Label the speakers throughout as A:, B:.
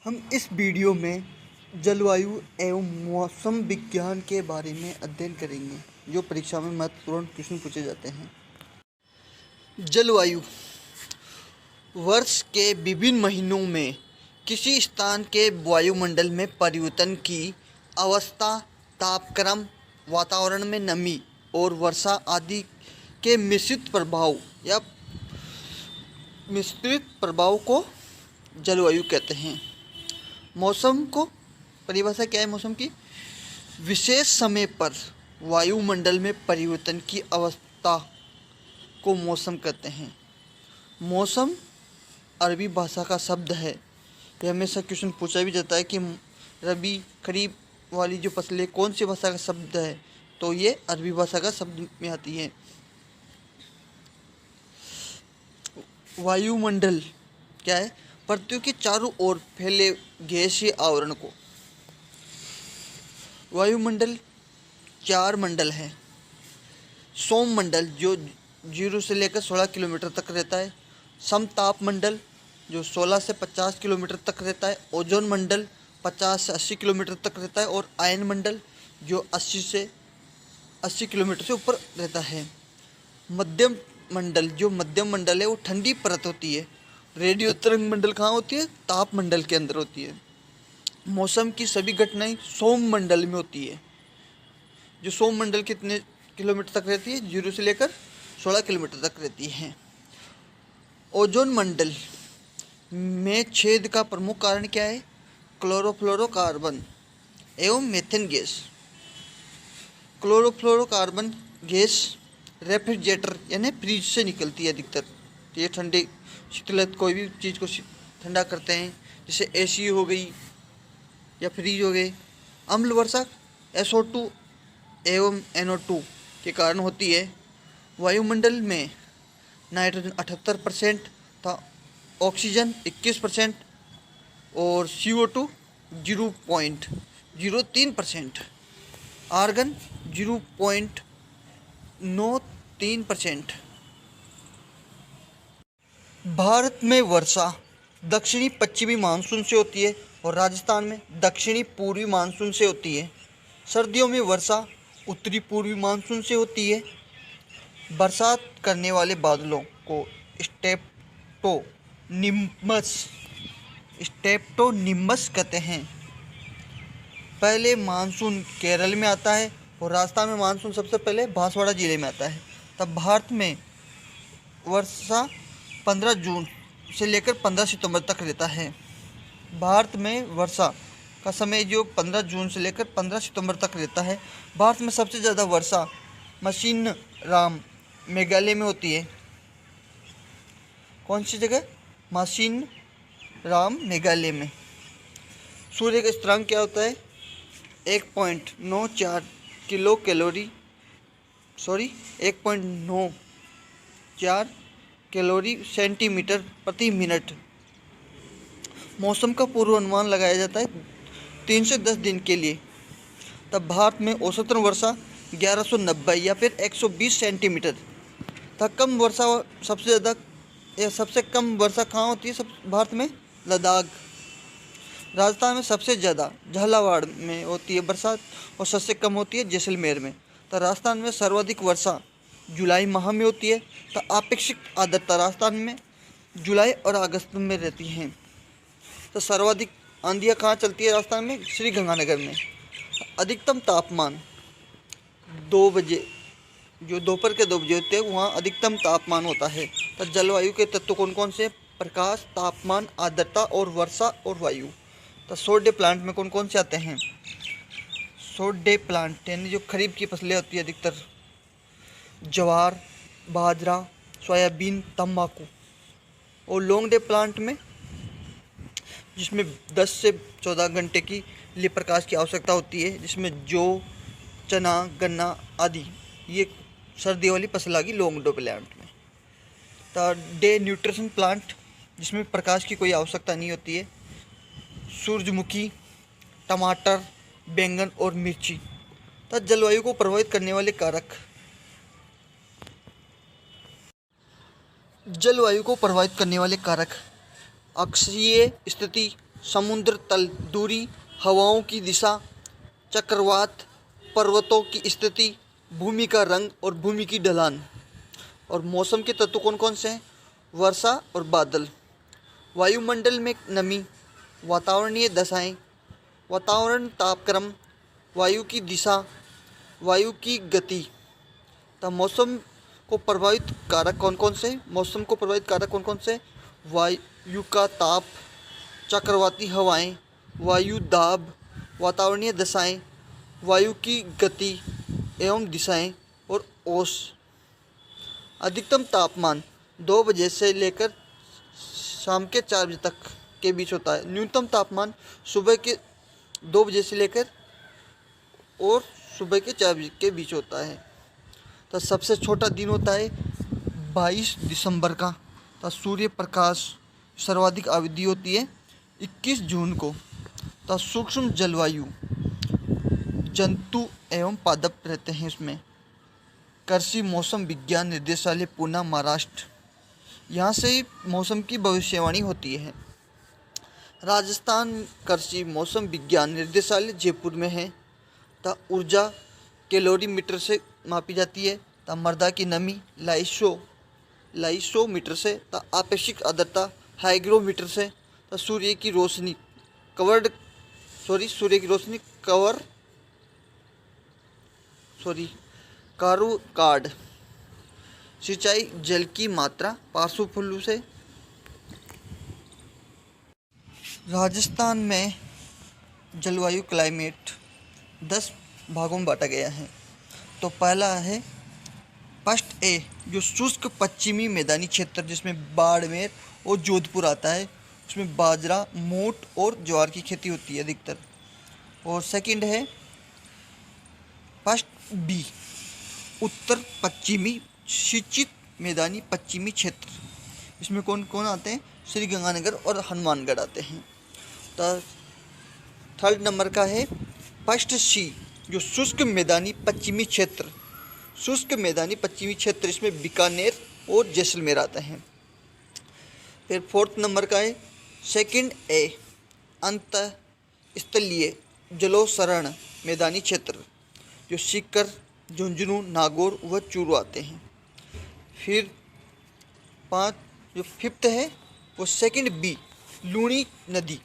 A: हम इस वीडियो में जलवायु एवं मौसम विज्ञान के बारे में अध्ययन करेंगे, जो परीक्षा में महत्वपूर्ण प्रश्न पूछे जाते हैं। जलवायु वर्ष के विभिन्न महीनों में किसी स्थान के वायुमंडल में परिवर्तन की अवस्था, तापक्रम, वातावरण में नमी और वर्षा आदि के मिश्रित प्रभाव को जलवायु कहते हैं। मौसम को परिभाषा क्या है? मौसम की विशेष समय पर वायुमंडल में परिवर्तन की अवस्था को मौसम कहते हैं। मौसम अरबी भाषा का शब्द है। यह हमेशा क्वेश्चन पूछा भी जाता है कि रबी खरीफ वाली जो फसलें कौन सी भाषा का शब्द है, तो ये अरबी भाषा का शब्द में आती है। वायुमंडल क्या है? पृथ्वी के चारों ओर फैले गैसीय आवरण को। वायुमंडल 4 मंडल है। सौममंडल जो 0 से लेकर 16 किलोमीटर तक रहता है। समताप मंडल जो 16 से 50 किलोमीटर तक रहता है। ओजोन मंडल 50 से 80 किलोमीटर तक रहता है। और आयन मंडल जो 80 से 80 किलोमीटर से ऊपर रहता है। मध्यम मंडल जो मध्यम मंडल है वो ठंडी परत होती है। रेडियो तरंग मंडल कहाँ होती है? ताप मंडल के अंदर होती है। मौसम की सभी घटनाएं सौम मंडल में होती है। जो सौम मंडल कितने किलोमीटर तक रहती है? 0 से लेकर 16 किलोमीटर तक रहती है। ओजोन मंडल में छेद का प्रमुख कारण क्या है? क्लोरोफ्लोरोकार्बन एवं methane gas. Chlorofluorocarbon gas refrigerator यानी फ्रिज से निकलती है अधिकतर। ये ठंडे शीतलत कोई भी चीज़ को ठंडा करते हैं, जैसे एसी हो गई या फ्रिज हो गए। अम्ल वर्षा SO2 एवं NO2 के कारण होती है। वायुमंडल में नाइट्रोजन 78% था, ऑक्सीजन 21% और CO2 0.03%, आर्गन 0.93%। भारत में वर्षा दक्षिणी पश्चिमी मानसून से होती है और राजस्थान में दक्षिणी पूर्वी मानसून से होती है। सर्दियों में वर्षा उत्तरी पूर्वी मानसून से होती है। बरसात करने वाले बादलों को स्टेप्टोनिम्बस कहते हैं। पहले मानसून केरल में आता है और राजस्थान में मानसून सबसे पहले बांसवाड़ा जिले में आता है। तब भारत में वर्षा 15 जून से लेकर 15 सितंबर तक रहता है। भारत में वर्षा का समय जो 15 जून से लेकर 15 सितंबर तक रहता है। भारत में सबसे ज़्यादा वर्षा मासिनराम मेघालय में होती है। कौन सी जगह? मासिनराम मेघालय में। सूर्य का स्थिरांक क्या होता है? 1.94 कैलोरी सेंटीमीटर प्रति मिनट। मौसम का पूर्वानुमान लगाया जाता है 3 से 10 दिन के लिए। तब भारत में औसतन वर्षा 1190 या फिर 120 सेंटीमीटर था। कम वर्षा सबसे कम वर्षा कहाँ होती है? भारत में लद्दाख। राजस्थान में सबसे ज़्यादा झालावाड़ में होती है बरसात और सबसे कम होती है जैसलमेर में। तो राजस्थान में सर्वाधिक वर्षा जुलाई माह में होती है। तो आपेक्षिक आर्द्रता राजस्थान में जुलाई और अगस्त में रहती हैं। तो सर्वाधिक आंधियाँ कहाँ चलती है राजस्थान में? श्री गंगानगर में। अधिकतम तापमान 2 बजे जो दोपहर के 2 बजे होते हैं वहाँ अधिकतम तापमान होता है। तो जलवायु के तत्व कौन कौन से? प्रकाश, तापमान, आर्द्रता और वर्षा और वायु। तो शॉर्ट डे प्लांट में कौन कौन से आते हैं? शॉर्ट डे प्लांट यानी जो खरीफ की फसलें होती है अधिकतर ज्वार, बाजरा, सोयाबीन, तंबाकू। और लॉन्ग डे प्लांट में जिसमें 10 से 14 घंटे की लिए प्रकाश की आवश्यकता होती है, जिसमें जौ, चना, गन्ना आदि ये सर्दी वाली फसल आ गई लॉन्ग डे प्लांट में। तो डे न्यूट्रिशन प्लांट जिसमें प्रकाश की कोई आवश्यकता नहीं होती है, सूरजमुखी, टमाटर, बैंगन और मिर्ची। तो जलवायु को प्रभावित करने वाले कारक। जलवायु को प्रभावित करने वाले कारक अक्षीय स्थिति, समुद्र तल दूरी, हवाओं की दिशा, चक्रवात, पर्वतों की स्थिति, भूमि का रंग और भूमि की ढलान। और मौसम के तत्व कौन कौन से हैं? वर्षा और बादल, वायुमंडल में नमी, वातावरणीय दशाएं, वातावरण तापक्रम, वायु की दिशा, वायु की गति। तो मौसम को प्रभावित कारक कौन कौन से? मौसम को प्रभावित कारक कौन कौन से? वायु का ताप, चक्रवाती हवाएं, वायु दाब, वातावरणीय दशाएं, वायु की गति एवं दिशाएं और ओस। अधिकतम तापमान 2 बजे से लेकर शाम के 4 बजे तक के बीच होता है। न्यूनतम तापमान सुबह के 2 बजे से लेकर और सुबह के 4 बजे के बीच होता है। तो सबसे छोटा दिन होता है 22 दिसंबर का। तो सूर्य प्रकाश सर्वाधिक अवधि होती है 21 जून को। तो सूक्ष्म जलवायु, जंतु एवं पादप रहते हैं इसमें। कृषि मौसम विज्ञान निर्देशालय पूना, महाराष्ट्र, यहाँ से मौसम की भविष्यवाणी होती है। राजस्थान कृषि मौसम विज्ञान निर्देशालय जयपुर में है। तो ऊर्जा कैलोरीमीटर से मापी जाती है। तो मृदा की नमी लाइसोमीटर से। तो आपेक्षिक आर्द्रता हाइग्रोमीटर से। तो सूर्य की रोशनी कारू कार्ड। सिंचाई जल की मात्रा पार्श्वफलू से। राजस्थान में जलवायु क्लाइमेट 10 भागों में बांटा गया है। तो पहला है फर्स्ट ए, जो शुष्क पश्चिमी मैदानी क्षेत्र जिसमें बाड़मेर और जोधपुर आता है, उसमें बाजरा, मोट और ज्वार की खेती होती है अधिकतर। और सेकंड है फर्स्ट बी, उत्तर पश्चिमी सिंचित मैदानी पश्चिमी क्षेत्र, इसमें कौन कौन आते हैं? श्री गंगानगर और हनुमानगढ़ आते हैं। तो थर्ड नंबर का है फर्स्ट सी, जो शुष्क मैदानी पश्चिमी क्षेत्र, इसमें बीकानेर और जैसलमेर आते हैं। फिर फोर्थ नंबर का है सेकंड ए, अंतःस्थलीय जलोसरण मैदानी क्षेत्र, जो सीकर, झुंझुनू, नागौर व चूरू आते हैं। फिर जो फिफ्थ है वो सेकंड बी, लूणी नदी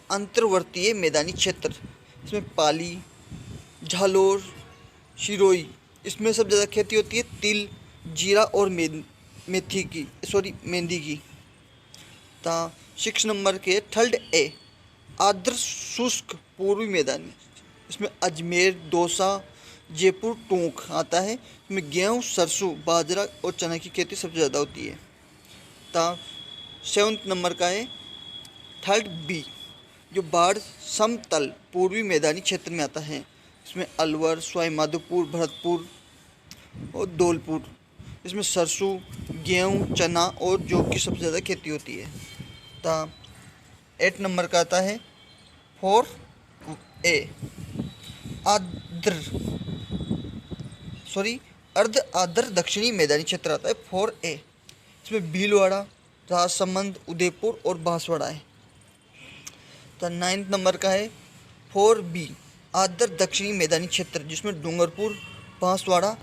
A: अंतर्वर्तीय मैदानी क्षेत्र, इसमें पाली, झालोर, सिरोही, इसमें सब ज़्यादा खेती होती है तिल, जीरा और मेथी की मेहंदी की। तो 6 नंबर के थर्ड ए, आर्द्र शुष्क पूर्वी मैदानी, इसमें अजमेर, दौसा, जयपुर, टोंक आता है। इसमें गेहूँ, सरसों, बाजरा और चना की खेती सबसे ज़्यादा होती है। तो 7 नंबर का है थर्ड बी, जो बाढ़ समतल पूर्वी मैदानी क्षेत्र में आता है, इसमें अलवर, सवाई माधोपुर, भरतपुर और धौलपुर, इसमें सरसों, गेहूँ, चना और जौ की सबसे ज़्यादा खेती होती है। तो 8 नंबर का आता है 4 ए, अर्ध आर्द्र दक्षिणी मैदानी क्षेत्र आता है 4 ए, इसमें भीलवाड़ा, राजसमंद, उदयपुर और बांसवाड़ा है। तो 9 नंबर का है 4 बी, आर्द्र दक्षिणी मैदानी क्षेत्र, जिसमें डूंगरपुर, बांसवाड़ा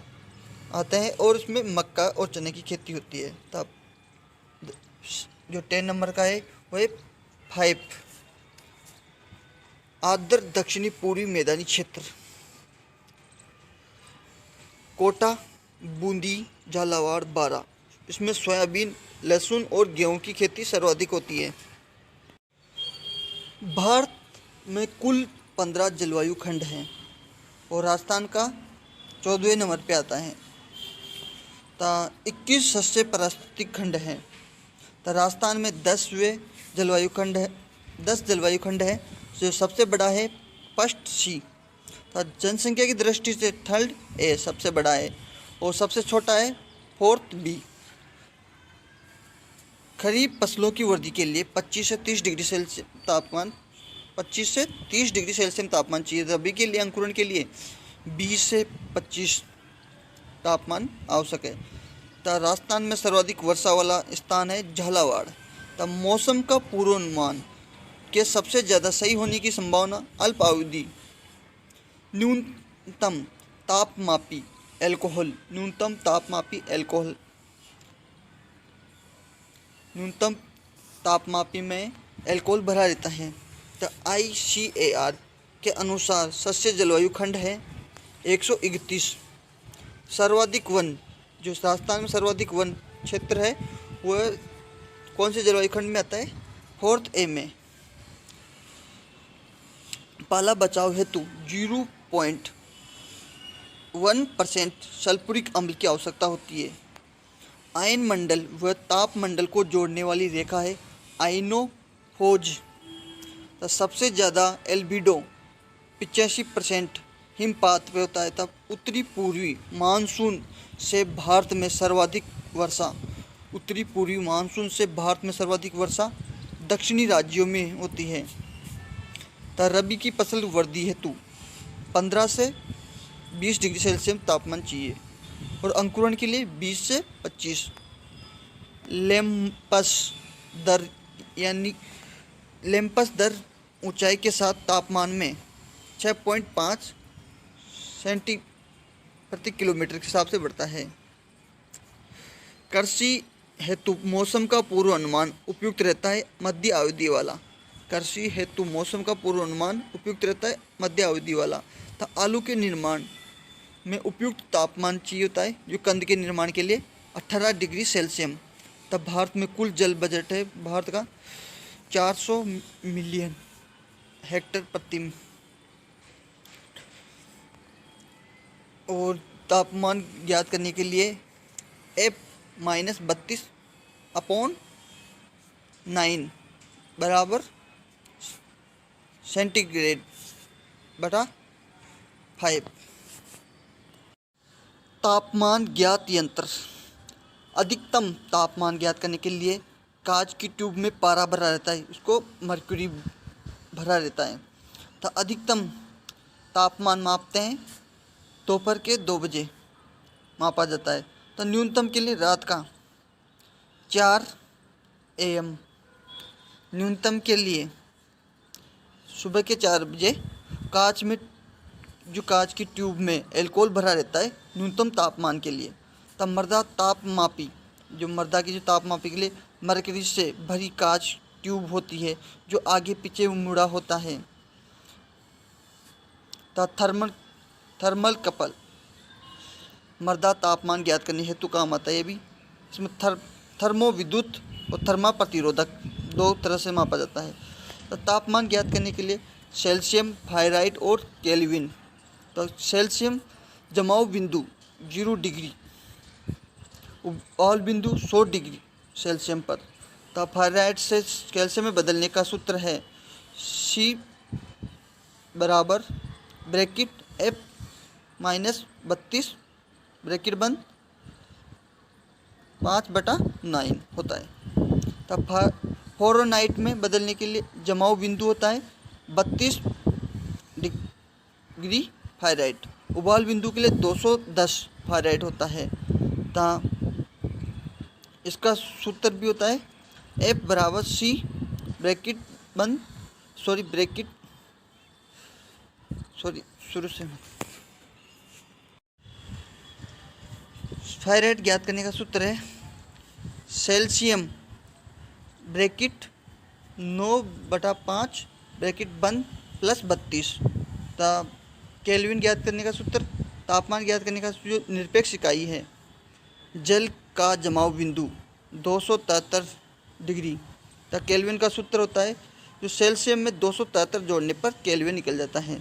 A: आता है और इसमें मक्का और चने की खेती होती है। तब जो 10 नंबर का है वो है 5, आर्द्र दक्षिणी पूर्वी मैदानी क्षेत्र, कोटा, बूंदी, झालावाड़, बारा, इसमें सोयाबीन, लहसुन और गेहूं की खेती सर्वाधिक होती है। भारत में कुल 15 जलवायु खंड हैं और राजस्थान का 14वें नंबर पे आता है। तो 21 सस्य पारिस्थितिक खंड हैं। तो राजस्थान में 10 जलवायु खंड है। जो सबसे बड़ा है फर्स्ट सी। तो जनसंख्या की दृष्टि से थर्ड ए सबसे बड़ा है और सबसे छोटा है फोर्थ बी। खरीफ फसलों की वृद्धि के लिए 25 से 30 डिग्री सेल्सियस तापमान चाहिए। रबी के लिए अंकुरण के लिए 20 से 25 तापमान आवश्यक है। तो राजस्थान में सर्वाधिक वर्षा वाला स्थान है झालावाड़। तो मौसम का पूर्वानुमान के सबसे ज़्यादा सही होने की संभावना अल्पावधि न्यूनतम तापमापी एल्कोहल न्यूनतम तापमापी में अल्कोहल भरा रहता है। तो ICAR के अनुसार सस्य जलवायु खंड है 131। सर्वाधिक वन, जो राजस्थान में सर्वाधिक वन क्षेत्र है वह कौन से जलवायु खंड में आता है? 4th A में। पाला बचाव हेतु 0.1% सल्फ्यूरिक अम्ल की आवश्यकता होती है। आयन मंडल व ताप मंडल को जोड़ने वाली रेखा है आयनोफोज। तो सबसे ज़्यादा एल्बिडो 85% हिमपात पे होता है। तब उत्तरी पूर्वी मानसून से भारत में सर्वाधिक वर्षा दक्षिणी राज्यों में होती है। तो रबी की फसल वृद्धि हेतु 15 से 20 डिग्री सेल्सियस तापमान चाहिए और अंकुरण के लिए 20 से 25। लेम्पस दर ऊंचाई के साथ तापमान में 6.5 सेंटी प्रति किलोमीटर के हिसाब से बढ़ता है। कृषि हेतु मौसम का पूर्व अनुमान उपयुक्त रहता है मध्य अवधि वाला। तो आलू के निर्माण में उपयुक्त तापमान चाहिए होता है जो कंद के निर्माण के लिए 18 डिग्री सेल्सियस। तब भारत में कुल जल बजट है भारत का 400 मिलियन हेक्टेयर प्रति। और तापमान ज्ञात करने के लिए F-32/9 बराबर सेंटीग्रेड बटा 5। तापमान ज्ञात यंत्र। अधिकतम तापमान ज्ञात करने के लिए कांच की ट्यूब में पारा भरा रहता है, उसको मर्क्यूरी भरा रहता है। तो अधिकतम तापमान मापते हैं दोपहर के 2 बजे मापा जाता है। तो न्यूनतम के लिए रात का 4 AM, न्यूनतम के लिए सुबह के 4 बजे कांच की ट्यूब में अल्कोहल भरा रहता है न्यूनतम तापमान के लिए। तब मृदा तापमापी, जो मृदा की तापमापी के लिए मरकरी से भरी कांच ट्यूब होती है जो आगे पीछे मुड़ा होता है। तो थर्मल कपल मृदा तापमान ज्ञात करने हेतु काम आता है। ये भी इसमें थर्मोविद्युत और थर्मा प्रतिरोधक 2 तरह से मापा जाता है। तो तापमान ज्ञात करने के लिए सेल्सियम, फारेनहाइट और केल्विन। तो सेल्सियम जमाव बिंदु 0 डिग्री, उबाल बिंदु 100 डिग्री सेल्सियम पर। तो फारेनहाइट से केल्विन में बदलने का सूत्र है C बराबर ब्रैकेट F-32 ब्रैकेट बंद 5/9 होता है। तब फारेनहाइट में बदलने के लिए जमाव बिंदु होता है 32 डिग्री फारेनहाइट, उबाल बिंदु के लिए 210 फारेनहाइट होता है। तो इसका सूत्र भी होता है F बराबर C ब्रैकेट बंद शुरू से फारेनहाइट ज्ञात करने का सूत्र है सेल्सियम ब्रैकेट 9/5 ब्रैकेट बंद प्लस 32। तब केल्विन ज्ञात करने का सूत्र, तापमान ज्ञात करने का जो निरपेक्ष इकाई है, जल का जमाव बिंदु 273 डिग्री। तब केल्विन का सूत्र होता है जो सेल्सियम में 273 जोड़ने पर केल्विन निकल जाता है।